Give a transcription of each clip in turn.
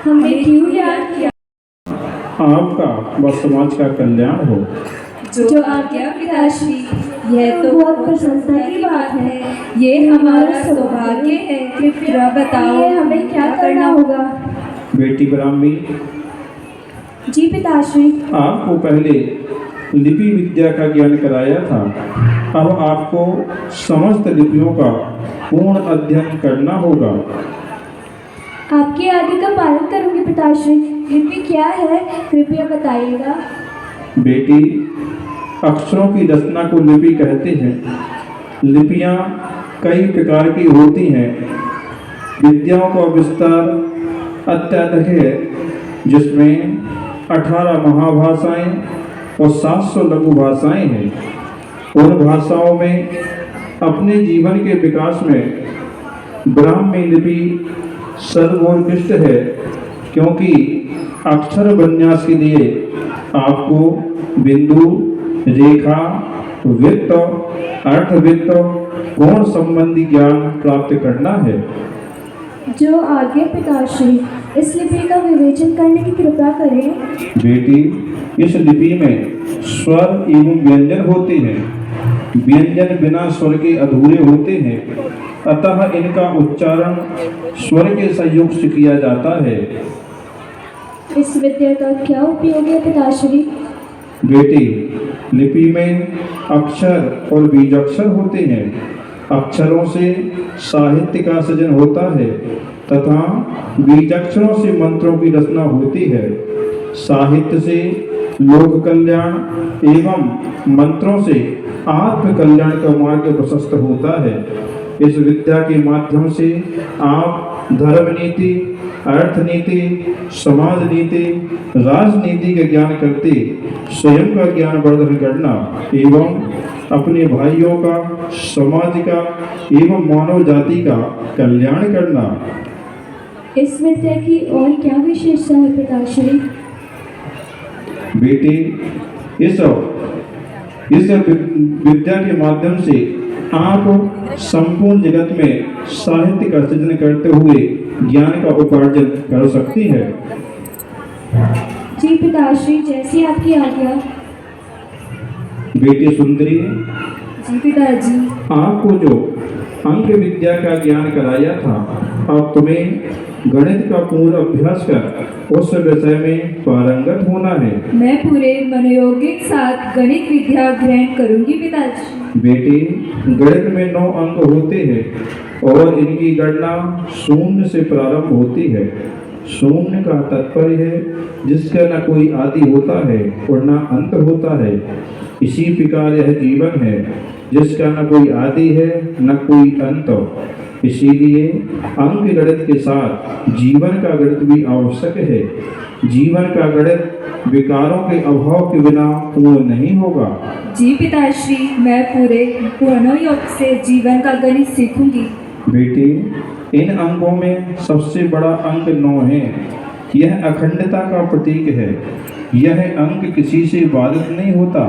हमें क्यों याद किया? आपका व समाज का कल्याण हो। जो आज्ञा पिताश्री, यह तो बहुत प्रसन्नता की बात है। ये हमारा सौभाग्य है। कृपया बताओ हमें क्या करना होगा? बेटी ब्राह्मी, जी पिताश्री। आपको पहले लिपि विद्या का ज्ञान कराया था। अब आपको समस्त लिपियों का पूर्ण अध्ययन करना होगा। आपके आगे का पालन करूंगी पिताश्री। लिपि क्या है, कृपया बताइएगा। बेटी, अक्षरों की रचना को लिपि कहते हैं। लिपियां कई प्रकार की होती हैं। विद्याओं का विस्तार अत्यधिक है, जिसमें 18 महाभाषाएं और 700 लघु भाषाएं हैं। उन भाषाओं में अपने जीवन के विकास में ब्राह्मी लिपि सर्वोत्कृष्ट है, क्योंकि अक्षर विन्यास के लिए आपको बिंदु, रेखा, वृत्त, अर्धवृत्त, कोण संबंधी ज्ञान प्राप्त करना है। जो आगे पिताश्री, इस लिपि का विवेचन करने की कृपा करें। बेटी, इस लिपि में स्वर एवं व्यंजन होते हैं। व्यंजन बिना स्वर के अधूरे होते हैं, अतः इनका उच्चारण स्वर के संयोग से किया जाता है। इस विद्या का क्या उपयोग है पिताश्री? बेटी, लिपि में अक्षर और बीजाक्षर होते हैं। अक्षरों से साहित्य का सृजन होता है तथा बीजाक्षरों से मंत्रों की रचना होती है। साहित्य से लोक कल्याण एवं मंत्रों से आत्म कल्याण का मार्ग प्रशस्त होता है। इस विद्या के माध्यम से आप धर्म नीति, अर्थनीति, समाज नीति, राजनीति का ज्ञान करते स्वयं का ज्ञान वर्धन करना एवं अपने भाइयों का, समाज का एवं मानव जाति का कल्याण करना। इस विद्या की और क्या विशेषता है पिताश्री? बेटी, इस विद्या के माध्यम से आप संपूर्ण जगत में साहित्य का सृजन करते हुए ज्ञान का उपार्जन कर सकती है। जी पिताश्री, जैसी आपकी आज्ञा। बेटी सुंदरी, जी पिताजी। आपको जो अंक विद्या का ज्ञान कराया था, अब तुम्हें गणित का पूर्ण अभ्यास कर उस विषय में पारंगत होना है। मैं पूरे मनोयोग के साथ गणित विद्या ग्रहण करूंगी पिताजी। बेटी, गणित में 9 अंक होते हैं और इनकी गणना शून्य से प्रारंभ होती है। शून्य का तात्पर्य है जिसका न कोई आदि होता है और न अंत होता है। इसी प्रकार यह जीवन है जिसका न कोई आदि है न कोई अंत। इसीलिए अंक गणित के साथ जीवन का गणित भी आवश्यक है। जीवन का गणित विकारों के अभाव के बिना पूर्ण नहीं होगा। जी पिताश्री, मैं पूरे मनोयोग से जीवन का गणित सीखूंगी। बेटी, इन अंकों में सबसे बड़ा अंक 9 है। यह अखंडता का प्रतीक है। यह अंक किसी से बाधित नहीं होता।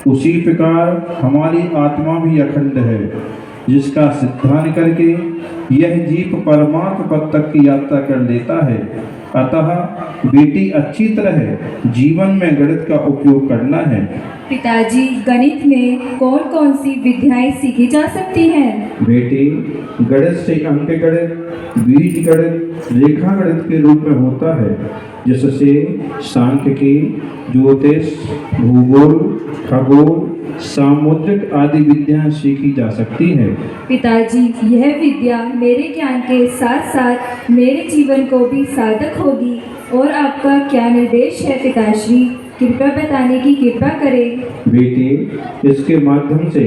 उसी प्रकार हमारी आत्मा भी अखंड है, जिसका सिद्धांत करके यह जीव परमात्म पद तक की यात्रा कर लेता है। अतः बेटी, अच्छी तरह जीवन में गणित का उपयोग करना है। पिताजी, गणित में कौन कौन सी विद्याएं सीखी जा सकती हैं? बेटी, गणित से अंक गणित, बीज गणित, रेखा गणित के रूप में होता है, जिससे सांख्यिकी, ज्योतिष, भूगोल, खगोल, सामुद्रिक आदि विद्याएं सीखी जा सकती हैं। पिताजी, यह विद्या मेरे ज्ञान के साथ साथ मेरे जीवन को भी सार्थक होगी। और आपका क्या निर्देश है पिताश्री? कृपया बताने की कृपा करें। बेटी, इसके माध्यम से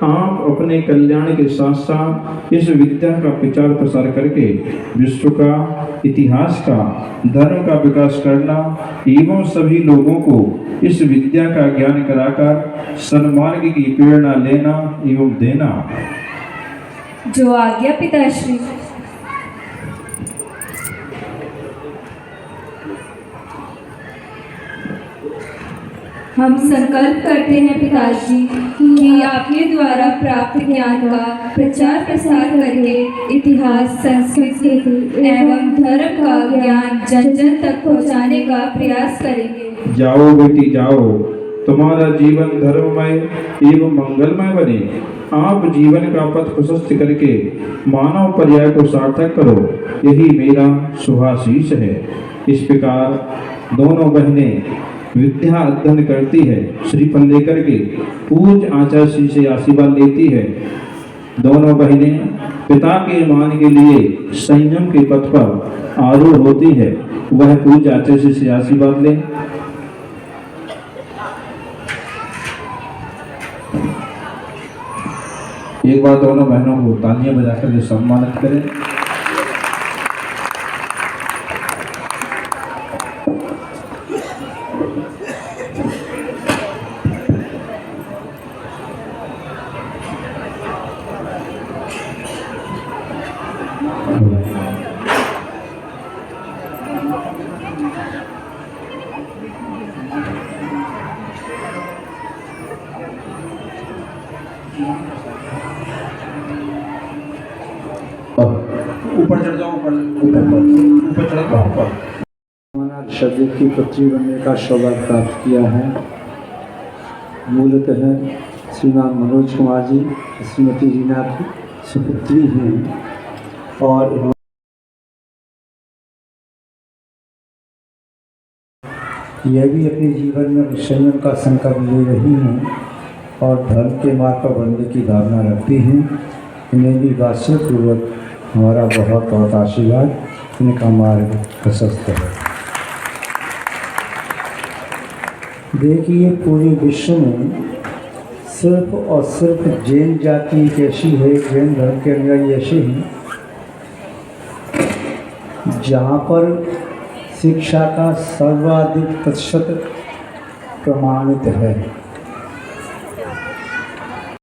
आप अपने कल्याण के साथ साथ इस विद्या का प्रचार प्रसार करके विश्व का, इतिहास का, धर्म का विकास करना एवं सभी लोगों को इस विद्या का ज्ञान कराकर सन्मार्ग की प्रेरणा लेना एवं देना। जो आज्ञा पिताश्री। हम संकल्प करते हैं पिताजी कि आपके द्वारा प्राप्त ज्ञान का प्रचार प्रसार करके इतिहास, संस्कृति एवं धर्म का ज्ञान जन जन तक पहुंचाने का प्रयास करेंगे। जाओ बेटी जाओ, तुम्हारा जीवन धर्ममय एवं मंगलमय बने। आप जीवन का पथ प्रशस्त करके मानव पर्याय को सार्थक करो, यही मेरा शुभाशीष है। इस प्रकार दोनों बहनें विद्या अध्ययन करती है, श्रीफल लेकर के पूज्य आचार्य श्री से आशीर्वाद लेती है। दोनों बहनें पिता के मान के लिए संयम के पथ पर आरूढ़ होती है। वह पूज्य आचार्य श्री से आशीर्वाद ले। एक बार दोनों बहनों को तालियां बजाकर सम्मानित करें। ऊपर चढ़ जाओ, ऊपर चढ़ जाओ ऊपर। शब्द की पत्री बनने का सौभाग्य प्राप्त किया है। मूलतः श्रीमान मनोज कुमार जी श्रीमती रीना की सुपुत्री हैं और यह भी अपने जीवन में संयम का संकल्प ले रही हैं और धर्म के मार्ग पर बढ़ने की भावना रखती हैं। इन्हें भी वात्सल्यपूर्वक हमारा बहुत बहुत आशीर्वाद। इनका मार्ग प्रशस्त है। देखिए, पूरे विश्व में सिर्फ और सिर्फ जैन जाति एक ऐसी है, जैन धर्म के अनुयायी ऐसे हैं जहाँ पर शिक्षा का सर्वाधिक प्रतिशत प्रमाणित है।